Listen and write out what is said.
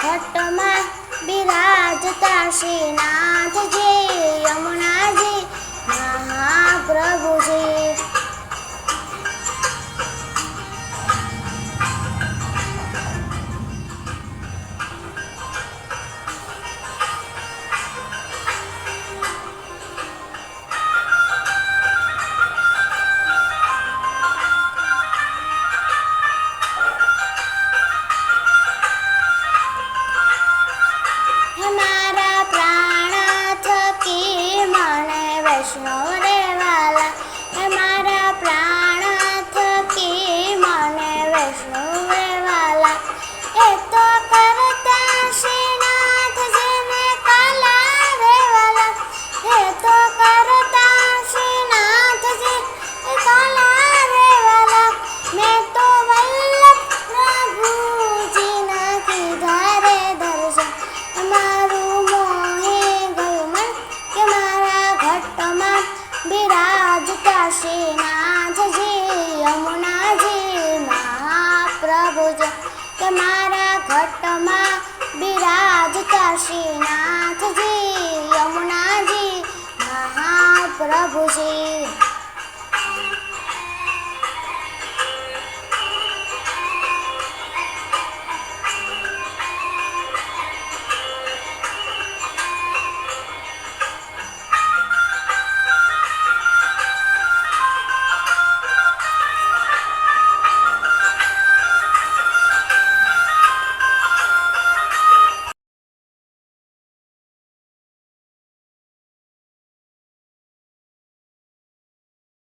ઘટમાં બિરાજતા શ્રીનાથજી યમુનાજી મહાપ્રભુજી. મારા પ્રાણ થકી મને વૈષ્ણવ રેવાલા, મારા પ્રાણ થકી મને વૈષ્ણવ રેવાલા. એ તો કરતા શ્રીનાથજીને કાલા રેવાલા, એ તો કરતા શ્રીનાથજી કાલા રેવાલા. મેં તો વલ્લભ પ્રભુજીના કીધા રે દર્શન, મારું મોહી ગયું મન કે મારા ઘટમાં બિરાજતા શ્રીનાથજી યમુનાજી મહાપ્રભુજી. કે મારા ઘટમાં બિરાજતા શ્રીનાથજી યમુનાજી મહાપ્રભુજી.